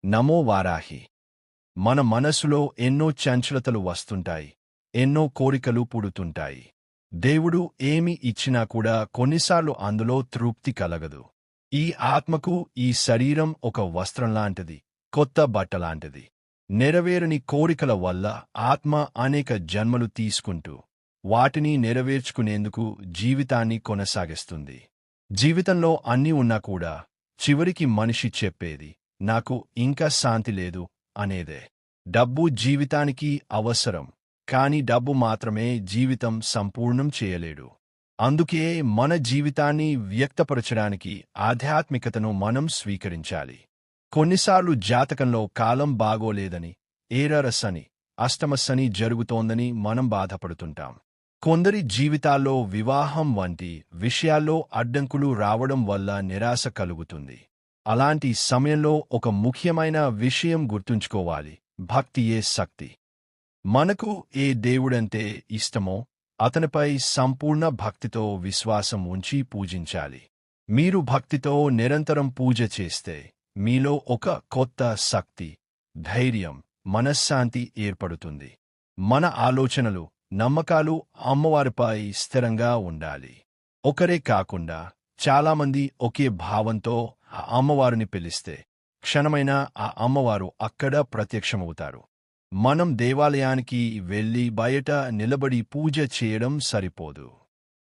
నమో వారాహి. మన మనసులో ఎన్నో చంచలతలు వస్తుంటాయి. ఎన్నో కోరికలు పుడుతుంటాయి. దేవుడు ఏమి ఇచ్చినా కూడా కొన్నిసార్లు అందులో తృప్తి కలగదు. ఈ ఆత్మకు ఈ శరీరం ఒక వస్త్రంలాంటిది, కొత్త బట్టలాంటిది. నెరవేరని కోరికల వల్ల ఆత్మ అనేక జన్మలు తీసుకుంటూ వాటిని నెరవేర్చుకునేందుకు జీవితాన్ని కొనసాగిస్తుంది. జీవితంలో అన్నీ ఉన్నా కూడా చివరికి మనిషి చెప్పేది నాకు ఇంకా శాంతి లేదు అనేదే. డబ్బు జీవితానికి అవసరం, కాని డబ్బు మాత్రమే జీవితం సంపూర్ణం చేయలేడు. అందుకే మన జీవితాన్ని వ్యక్తపరచడానికి ఆధ్యాత్మికతను మనం స్వీకరించాలి. కొన్నిసార్లు జాతకంలో కాలం బాగోలేదని, ఏరరసని, అష్టమశని జరుగుతోందని మనం బాధపడుతుంటాం. కొందరి జీవితాల్లో వివాహం వంటి విషయాల్లో అడ్డంకులు రావడం వల్ల నిరాశ కలుగుతుంది. అలాంటి సమయంలో ఒక ముఖ్యమైన విషయం గుర్తుంచుకోవాలి: భక్తియే శక్తి. మనకు ఏ దేవుడంటే ఇష్టమో అతనిపై సంపూర్ణ భక్తితో విశ్వాసం ఉంచి పూజించాలి. మీరు భక్తితో నిరంతరం పూజ చేస్తే మీలో ఒక కొత్త శక్తి, ధైర్యం, మనశ్శాంతి ఏర్పడుతుంది. మన ఆలోచనలు, నమ్మకాలు అమ్మవారిపై స్థిరంగా ఉండాలి. ఒకరే కాకుండా చాలామంది ఒకే భావంతో ఆ అమ్మవారిని పిలిస్తే క్షణమైనా ఆ అమ్మవారు అక్కడ ప్రత్యక్షమవుతారు. మనం దేవాలయానికి వెళ్లి బయట నిలబడి పూజ చేయడం సరిపోదు.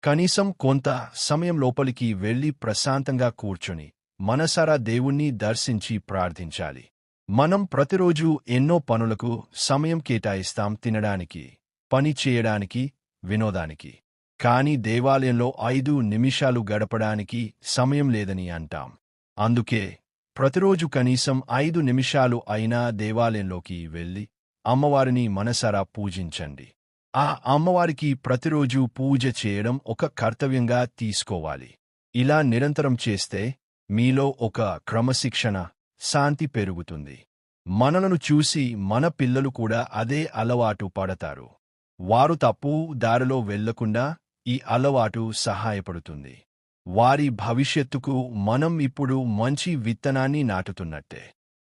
కనీసం కొంత సమయం లోపలికి వెళ్లి ప్రశాంతంగా కూర్చొని మనసారా దేవుణ్ణి దర్శించి ప్రార్థించాలి. మనం ప్రతిరోజూ ఎన్నో పనులకు సమయం కేటాయిస్తాం: తినడానికి, పని చేయడానికి, వినోదానికి. కాని దేవాలయంలో 5 నిమిషాలు గడపడానికి సమయం లేదని అంటాం. అందుకే ప్రతిరోజు కనీసం 5 నిమిషాలు అయినా దేవాలయంలోకి వెళ్లి అమ్మవారిని మనసారా పూజించండి. ఆ అమ్మవారికి ప్రతిరోజూ పూజ చేయడం ఒక కర్తవ్యంగా తీసుకోవాలి. ఇలా నిరంతరం చేస్తే మీలో ఒక క్రమశిక్షణ, శాంతి పెరుగుతుంది. మనలను చూసి మన పిల్లలు కూడా అదే అలవాటు పడతారు. వారు తప్పు దారిలో వెళ్లకుండా ఈ అలవాటు సహాయపడుతుంది. వారి భవిష్యత్తుకు మనం ఇప్పుడు మంచి విత్తనాన్ని నాటుతున్నట్టే.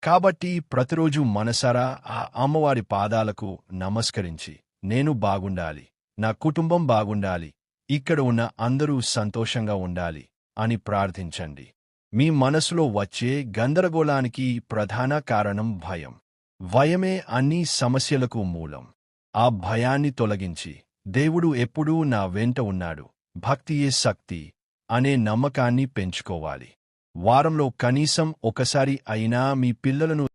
కాబట్టి ప్రతిరోజు మనసారా ఆ అమ్మవారి పాదాలకు నమస్కరించి నేను బాగుండాలి, నా కుటుంబం బాగుండాలి, ఇక్కడ ఉన్న అందరూ సంతోషంగా ఉండాలి అని ప్రార్థించండి. మీ మనసులో వచ్చే గందరగోళానికి ప్రధాన కారణం భయం. భయమే అన్ని సమస్యలకు మూలం. ఆ భయాన్ని తొలగించి దేవుడు ఎప్పుడూ నా వెంట ఉన్నాడు, భక్తియే శక్తి అనే నమ్మకాన్ని పెంచుకోవాలి. వారంలో కనీసం ఒకసారి అయినా మీ పిల్లలను